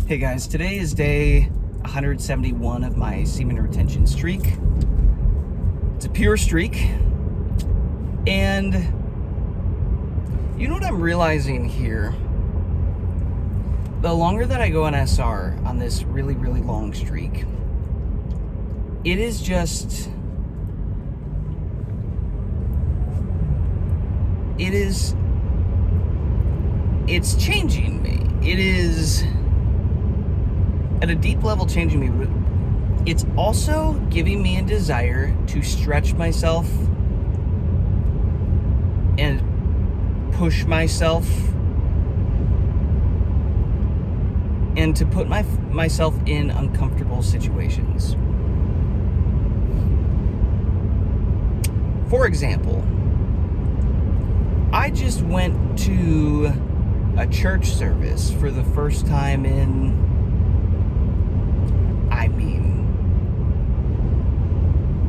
Hey guys, today is day 171 of my semen retention streak. It's a pure streak. And you know what I'm realizing here? The longer that I go on SR on this really, really long streak, it is just... It's changing me. It is... at a deep level changing me, but it's also giving me a desire to stretch myself and push myself and to put myself in uncomfortable situations. For example, I just went to a church service for the first time in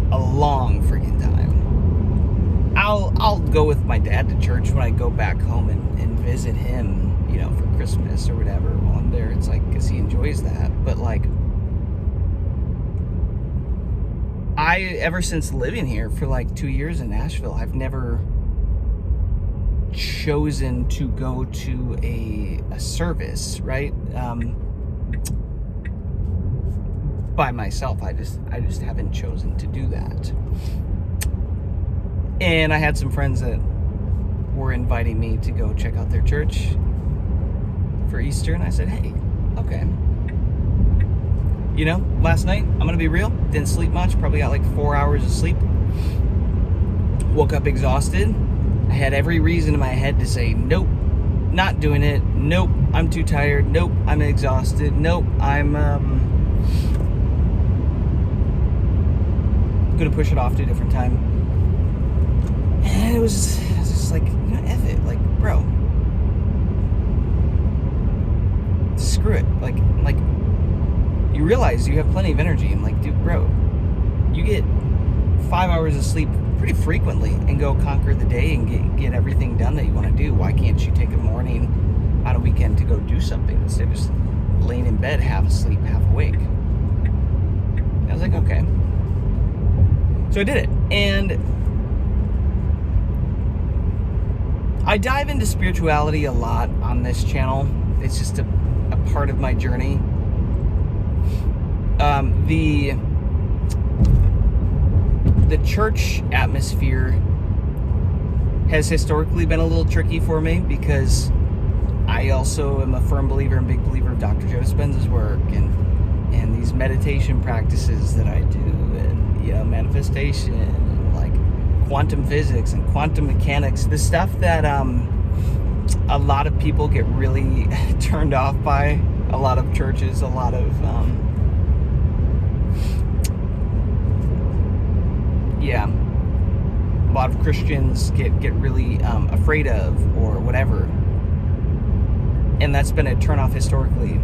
a long freaking time. I'll go with my dad to church when I go back home and visit him, for Christmas or whatever. While I'm there, it's like, because he enjoys that. But ever since living here for 2 years in Nashville, I've never chosen to go to a service, right? By myself. I just haven't chosen to do that. And I had some friends that were inviting me to go check out their church for Easter, and I said, hey, okay. Last night, I'm gonna be real, didn't sleep much, probably got 4 hours of sleep. Woke up exhausted. I had every reason in my head to say, nope, not doing it. Nope, I'm too tired. Nope, I'm exhausted. Nope, I'm gonna push it off to a different time. And it was just F it, bro, screw it. You realize you have plenty of energy. I'm dude, bro, you get 5 hours of sleep pretty frequently and go conquer the day and get everything done that you want to do. Why can't you take a morning on a weekend to go do something instead of just laying in bed half asleep, half awake? I was like, okay. So I did it, and I dive into spirituality a lot on this channel. It's just a part of my journey. The church atmosphere has historically been a little tricky for me because I also am a firm believer and big believer of Dr. Joe Dispenza's work and these meditation practices that I do, and manifestation, and quantum physics and quantum mechanics, the stuff that a lot of people get really turned off by, a lot of churches, a lot of Christians get really afraid of, or whatever, and that's been a turnoff historically.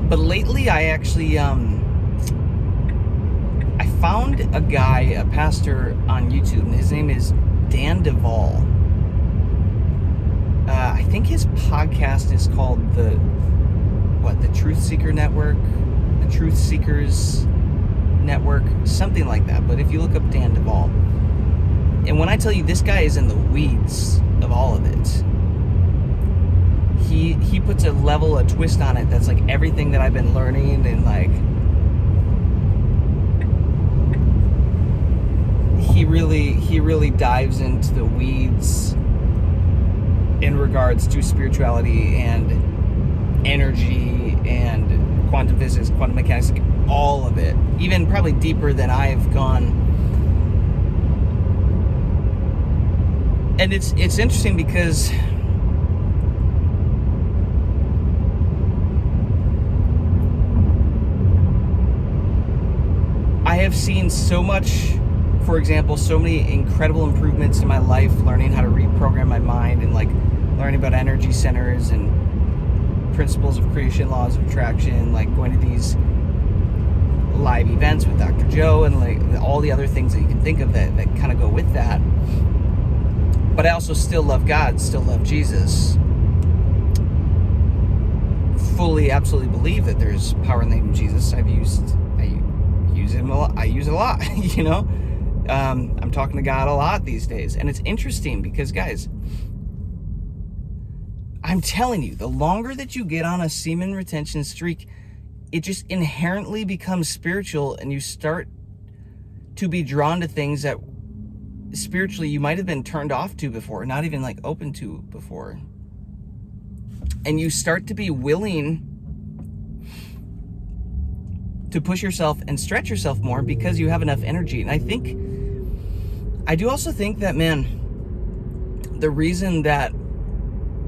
But lately I actually I found a guy, a pastor on YouTube, and his name is Dan Duvall. I think his podcast is called the Truth Seeker Network, the Truth Seekers Network, something like that. But if you look up Dan Duvall, and when I tell you this guy is in the weeds of all of it, he puts a twist on it that's everything that I've been learning, and he really dives into the weeds in regards to spirituality and energy and quantum physics, quantum mechanics, all of it, even probably deeper than I've gone. And it's interesting because I have seen so much, for example, so many incredible improvements in my life, learning how to reprogram my mind and learning about energy centers and principles of creation, laws of attraction, going to these live events with Dr. Joe and all the other things that you can think of that kind of go with that. But I also still love God, still love Jesus. fully, absolutely believe that there's power in the name of Jesus. I use him a lot. I use it a lot, you know. I'm talking to God a lot these days, and it's interesting because, guys, I'm telling you, the longer that you get on a semen retention streak, it just inherently becomes spiritual, and you start to be drawn to things that spiritually you might have been turned off to before, not even like open to before. And you start to be willing to push yourself and stretch yourself more because you have enough energy. And I do also think that, man, the reason that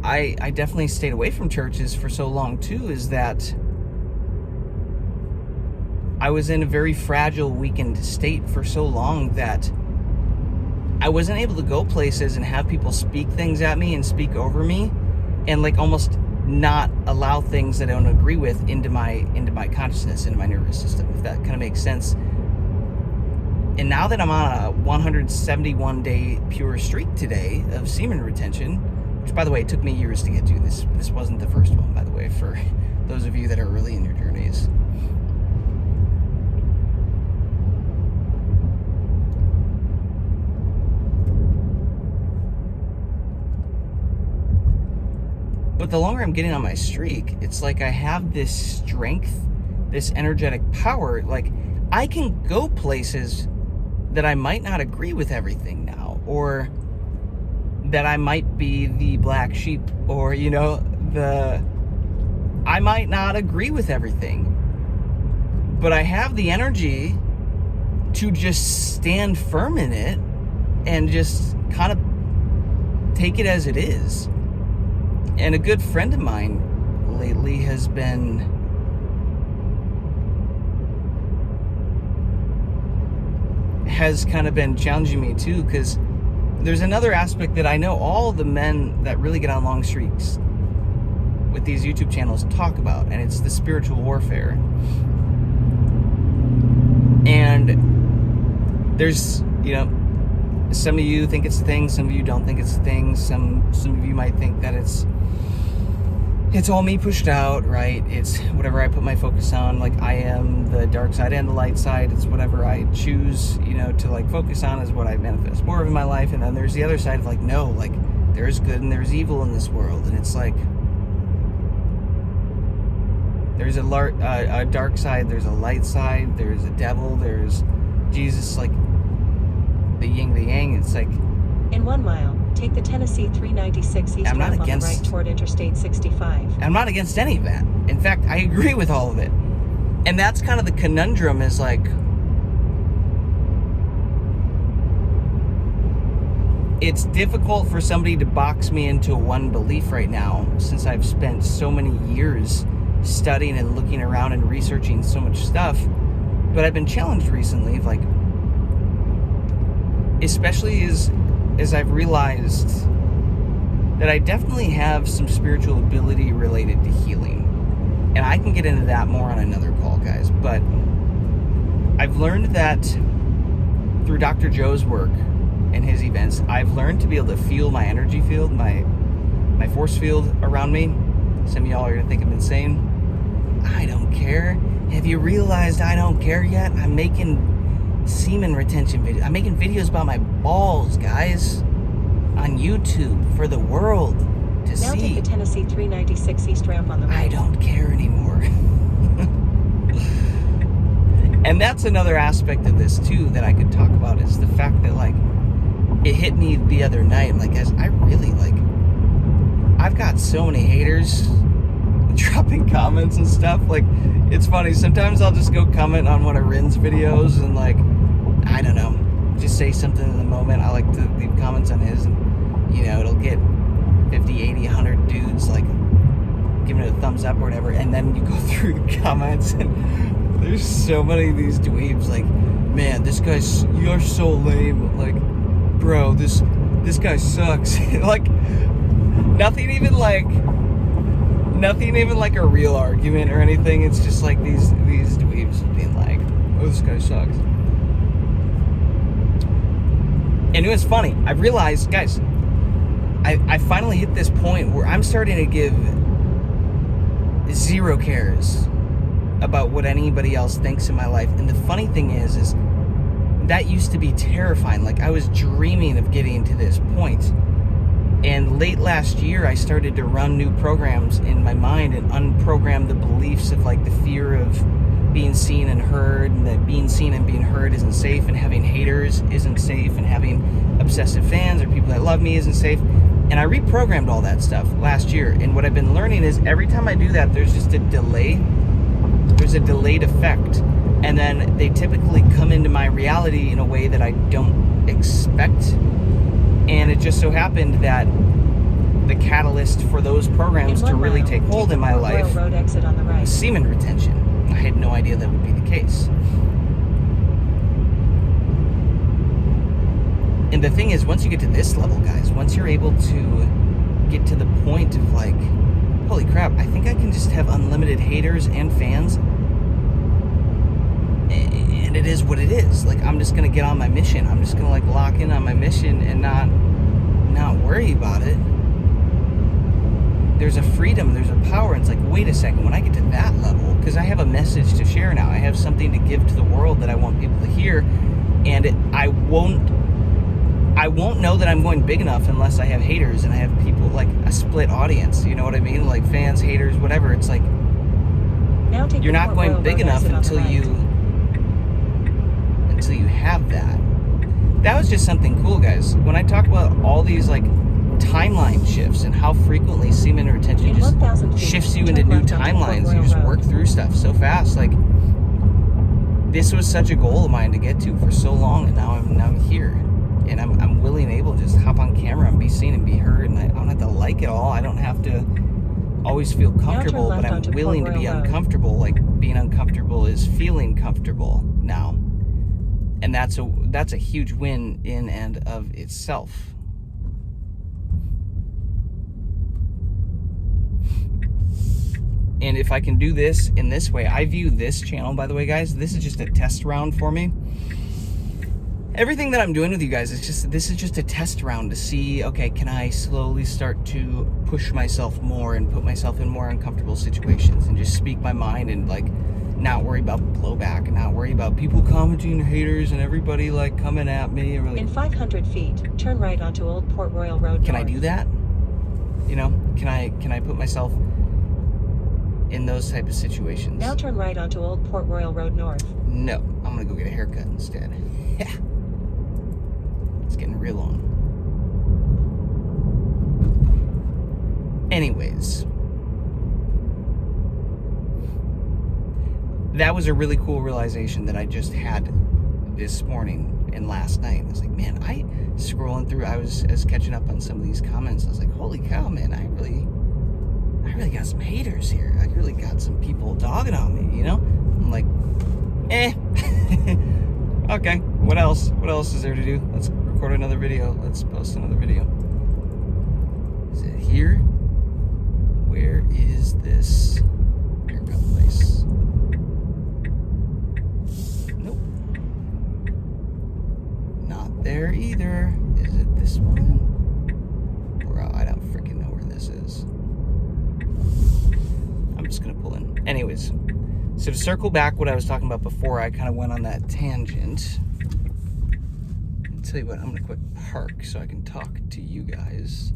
I definitely stayed away from churches for so long too is that I was in a very fragile, weakened state for so long that I wasn't able to go places and have people speak things at me and speak over me and like almost not allow things that I don't agree with into my consciousness, into my nervous system, if that kind of makes sense. And now that I'm on a 171-day pure streak today of semen retention, which, by the way, it took me years to get to. This wasn't the first one, by the way, for those of you that are early in your journeys. But the longer I'm getting on my streak, it's like I have this strength, this energetic power. Like, I can go places that I might not agree with everything now, or that I might be the black sheep, or, you know, I might not agree with everything, but I have the energy to just stand firm in it and just kind of take it as it is. And a good friend of mine lately has kind of been challenging me too, because there's another aspect that I know all the men that really get on long streaks with these YouTube channels talk about, and it's the spiritual warfare. And there's, you know, some of you think it's a thing, some of you don't think it's a thing, some of you might think that it's all me pushed out, right? It's whatever I put my focus on. Like, I am the dark side and the light side. It's whatever I choose, you know, to like focus on is what I manifest more of in my life. And then there's the other side of like, no, like there's good and there's evil in this world. And it's like, there's a dark side, there's a light side, there's a devil, there's Jesus, like the yin, the yang. It's like, in 1 mile, take the Tennessee 396 east ramp on the right toward Interstate 65. I'm not against any of that. In fact, I agree with all of it. And that's kind of the conundrum, is like, it's difficult for somebody to box me into one belief right now, since I've spent so many years studying and looking around and researching so much stuff. But I've been challenged recently, like, especially as I've realized that I definitely have some spiritual ability related to healing. And I can get into that more on another call, guys. But I've learned that through Dr. Joe's work and his events, I've learned to be able to feel my energy field, my force field around me. Some of y'all are gonna think I'm insane. I don't care. Have you realized I don't care yet? I'm making semen retention videos. I'm making videos about my balls, guys, on YouTube for the world to see. Now take the Tennessee 396 east ramp on the right. I don't care anymore. And that's another aspect of this too that I could talk about, is the fact that, like, it hit me the other night. I'm like, guys, I really, like, I've got so many haters dropping comments and stuff. Like, it's funny, sometimes I'll just go comment on one of Rin's videos and, like, I don't know, just say something in the moment. I like to leave comments on his, and, you know, it'll get 50, 80, 100 dudes, like, giving it a thumbs up or whatever, and then you go through the comments, and there's so many of these dweebs, like, man, you're so lame, like, bro, this guy sucks. Like, nothing even like a real argument or anything. It's just like these dweebs being like, oh, this guy sucks. And it was funny. I realized, guys, I finally hit this point where I'm starting to give zero cares about what anybody else thinks in my life. And the funny thing is that used to be terrifying. Like, I was dreaming of getting to this point. And late last year, I started to run new programs in my mind and unprogram the beliefs of, like, the fear of being seen and heard, and that being seen and being heard isn't safe, and having haters isn't safe, and having obsessive fans or people that love me isn't safe. And I reprogrammed all that stuff last year. And what I've been learning is every time I do that, there's just a delay. There's a delayed effect. And then they typically come into my reality in a way that I don't expect. And it just so happened that the catalyst for those programs to really take hold in my life was semen retention. I had no idea that would be the case. And the thing is, once you get to this level, guys, once you're able to get to the point of, like, holy crap, I think I can just have unlimited haters and fans, and it is what it is. Like, I'm just gonna get on my mission. I'm just gonna, like, lock in on my mission and not worry about it. There's a freedom, there's a power. And it's like, wait a second, when I get to that level, because I have a message to share now, I have something to give to the world that I want people to hear, and I won't know that I'm going big enough unless I have haters and I have people, like, a split audience, you know what I mean? Like, fans, haters, whatever. It's like, you're not going big enough until you have that. That was just something cool, guys. When I talk about all these, like, timeline shifts and how frequently semen retention just shifts you into new timelines, you just work through stuff so fast. Like, this was such a goal of mine to get to for so long, and now I'm here. And I'm willing and able to just hop on camera and be seen and be heard, and I don't have to like it all. I don't have to always feel comfortable, but I'm willing to be uncomfortable. Like, being uncomfortable is feeling comfortable now. And that's a huge win in and of itself. And if I can do this in this way, I view this channel, by the way, guys, this is just a test round for me. Everything that I'm doing with you guys this is just a test round to see, okay, can I slowly start to push myself more and put myself in more uncomfortable situations and just speak my mind and, like, not worry about blowback and not worry about people commenting, haters, and everybody, like, coming at me. Or, like, in 500 feet, turn right onto Old Port Royal Road. Can I do that? You know, can I put myself in those type of situations? Now turn right onto Old Port Royal Road North. No, I'm gonna go get a haircut instead. Yeah. It's getting real on. Anyways, that was a really cool realization that I just had this morning and last night. I was like, man, scrolling through, I was catching up on some of these comments. I was like, holy cow, man, I really got some haters here. I really got some people dogging on me, you know? I'm like, okay, what else? What else is there to do? Let's record another video. Let's post another video. Is it here? Where is this haircut place? Nope. Not there either. Is it this one? Bro, I don't freaking know where this is. I'm just gonna pull in. Anyways, so to circle back what I was talking about before, I kind of went on that tangent. I'll tell you what, I'm gonna quit park so I can talk to you guys.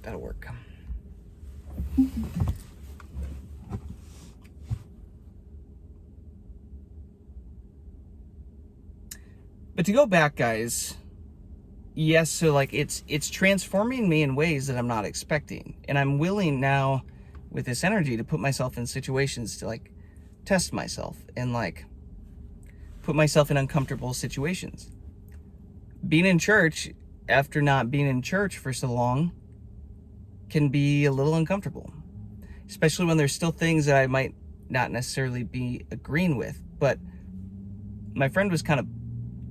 That'll work. But to go back, guys, yes, so, like, it's transforming me in ways that I'm not expecting. And I'm willing now with this energy to put myself in situations to, like, test myself and, like, put myself in uncomfortable situations. Being in church, after not being in church for so long, can be a little uncomfortable, especially when there's still things that I might not necessarily be agreeing with. But my friend was kind of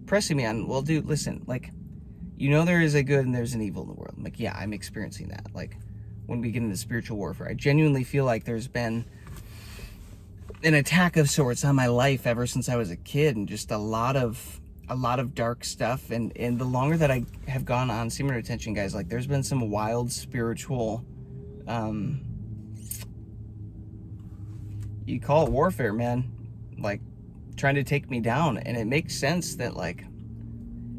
pressing me on, well, dude, listen, like, you know, there is a good and there's an evil in the world. I'm like, yeah, I'm experiencing that. Like, when we get into spiritual warfare, I genuinely feel like there's been an attack of sorts on my life ever since I was a kid, and just a lot of dark stuff. And the longer that I have gone on semen retention, guys, like there's been some wild spiritual, you call it warfare, man, like trying to take me down. And it makes sense that, like,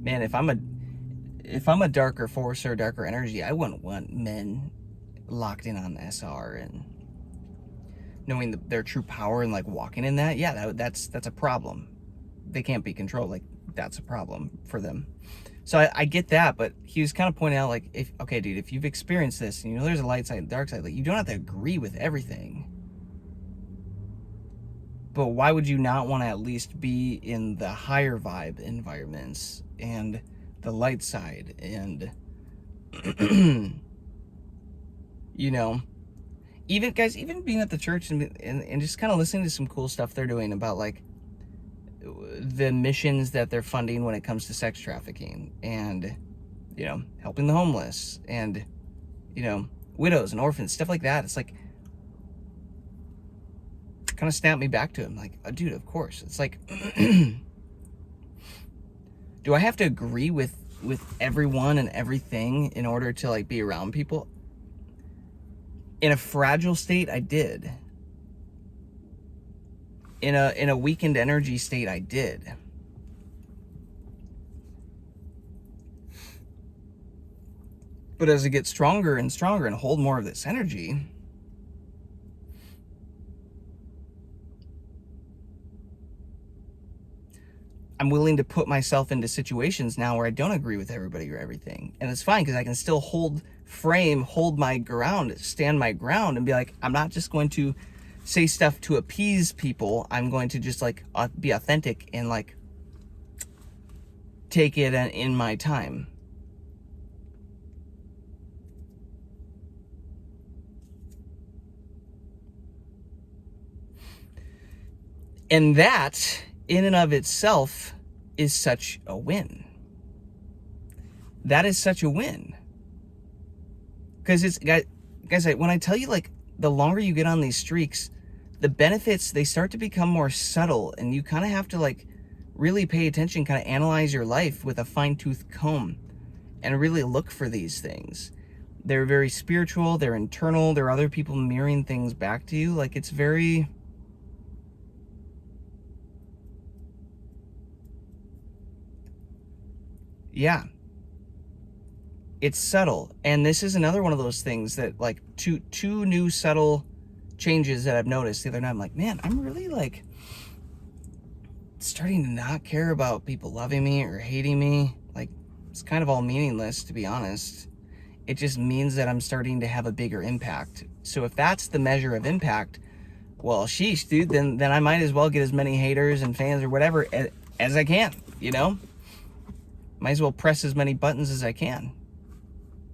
man, if I'm a darker force or darker energy, I wouldn't want men locked in on SR and knowing their true power and like walking in that. Yeah, that's a problem. They can't be controlled. Like, that's a problem for them. So I get that, but he was kind of pointing out, like, okay, dude, if you've experienced this and you know there's a light side and dark side, like, you don't have to agree with everything. But why would you not want to at least be in the higher vibe environments and the light side and, you know, even guys, even being at the church and just kind of listening to some cool stuff they're doing about like the missions that they're funding when it comes to sex trafficking and, you know, helping the homeless and, you know, widows and orphans, stuff like that. It's like, kind of snapped me back to him, like, oh, dude, of course. It's like, do I have to agree with everyone and everything in order to like be around people? In a fragile state, I did. In a weakened energy state, I did. But as I get stronger and stronger and hold more of this energy, I'm willing to put myself into situations now where I don't agree with everybody or everything. And it's fine because I can still hold my ground, stand my ground, and be like, I'm not just going to say stuff to appease people. I'm going to just like be authentic and like take it in my time. And that, in and of itself, is such a win. That is such a win. Because it's, guys, when I tell you, like, the longer you get on these streaks, the benefits, they start to become more subtle, and you kind of have to, like, really pay attention, kind of analyze your life with a fine-tooth comb, and really look for these things. They're very spiritual, they're internal, there are other people mirroring things back to you. Like, it's very... yeah, it's subtle. And this is another one of those things that, like, two new subtle changes that I've noticed the other night. I'm like, man, I'm really like starting to not care about people loving me or hating me. Like, it's kind of all meaningless, to be honest. It just means that I'm starting to have a bigger impact. So if that's the measure of impact, well, sheesh, dude, then I might as well get as many haters and fans or whatever as I can, you know? Might as well press as many buttons as I can.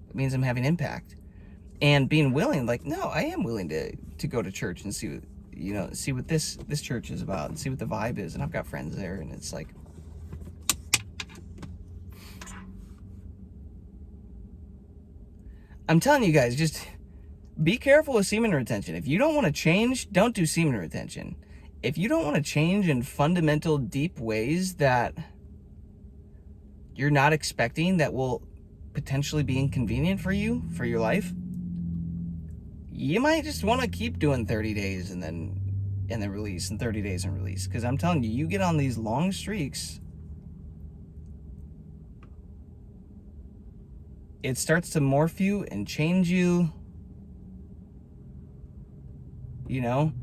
It means I'm having impact. And being willing, like, no, I am willing to go to church and see what, you know, see what this church is about and see what the vibe is. And I've got friends there, and it's like, I'm telling you guys, just be careful with semen retention. If you don't want to change, don't do semen retention. If you don't want to change in fundamental, deep ways that you're not expecting, that will potentially be inconvenient for you, for your life, you might just want to keep doing 30 days and then release, and 30 days and release. Because I'm telling you, you get on these long streaks, it starts to morph you and change you. You know,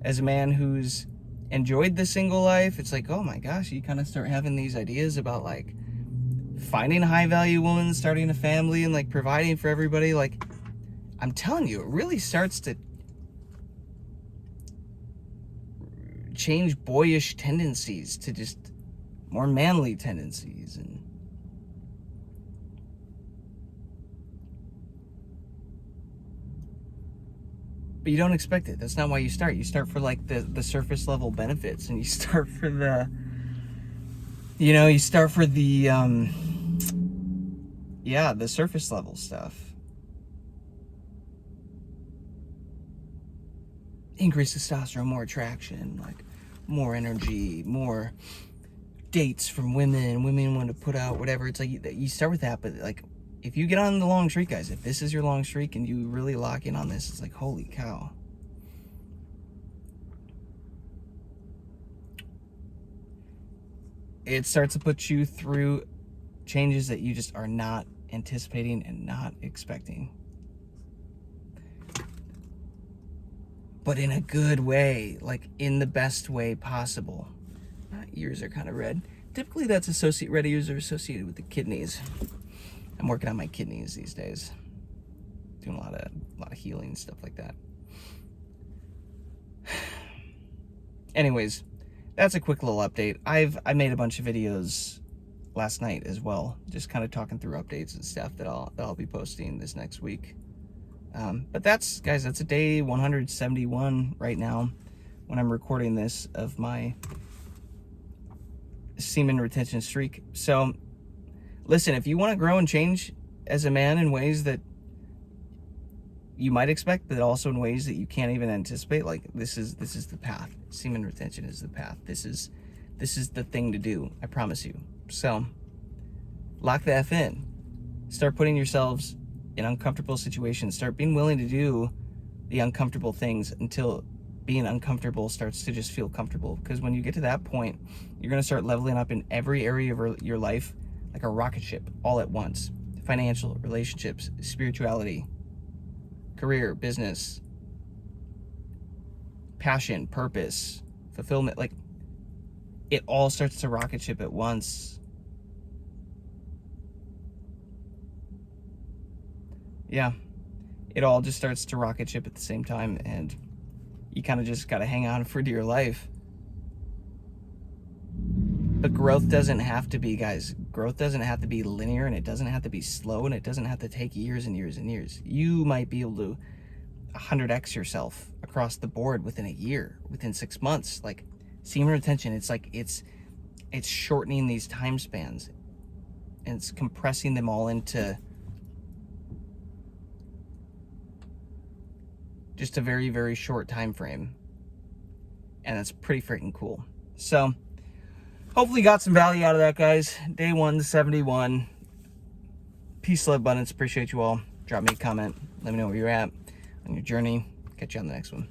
as a man who's enjoyed the single life, it's like, oh my gosh, you kind of start having these ideas about like finding a high value woman, starting a family, and like providing for everybody. Like, I'm telling you, it really starts to change boyish tendencies to just more manly tendencies. And but you don't expect it. That's not why you start. You start for like the surface level benefits, and you start for the, you know, you start for the yeah, the surface level stuff. increased testosterone, more attraction, like more energy, more dates from women want to put out whatever. It's like you start with that, but like if you get on the long streak, guys, if this is your long streak and you really lock in on this, it's like, holy cow. It starts to put you through changes that you just are not anticipating and not expecting. But in a good way, like in the best way possible. My ears are kind of red. Typically that's red ears are associated with the kidneys. I'm working on my kidneys these days. Doing a lot of healing, stuff like that. Anyways, that's a quick little update. I made a bunch of videos last night as well, just kind of talking through updates and stuff that I'll be posting this next week. But that's, guys, that's a day 171 right now when I'm recording this of my semen retention streak. So listen, if you want to grow and change as a man in ways that you might expect, but also in ways that you can't even anticipate, like this is the path. Semen retention is the path. This is the thing to do. I promise you. So lock the F in. Start putting yourselves in uncomfortable situations. Start being willing to do the uncomfortable things until being uncomfortable starts to just feel comfortable. Because when you get to that point, you're going to start leveling up in every area of your life like a rocket ship all at once. Financial, relationships, spirituality, career, business, passion, purpose, fulfillment. Like it all starts to rocket ship at once. Yeah, it all just starts to rocket ship at the same time, and you kind of just got to hang on for dear life. But growth doesn't have to be, guys, growth doesn't have to be linear, and it doesn't have to be slow, and it doesn't have to take years and years and years. You might be able to 100x yourself across the board within a year, within 6 months. Like semen retention, it's like it's shortening these time spans, and it's compressing them all into just a very, very short time frame. And that's pretty freaking cool. So hopefully you got some value out of that, guys. Day 171. Peace, love, abundance. Appreciate you all. Drop me a comment. Let me know where you're at on your journey. Catch you on the next one.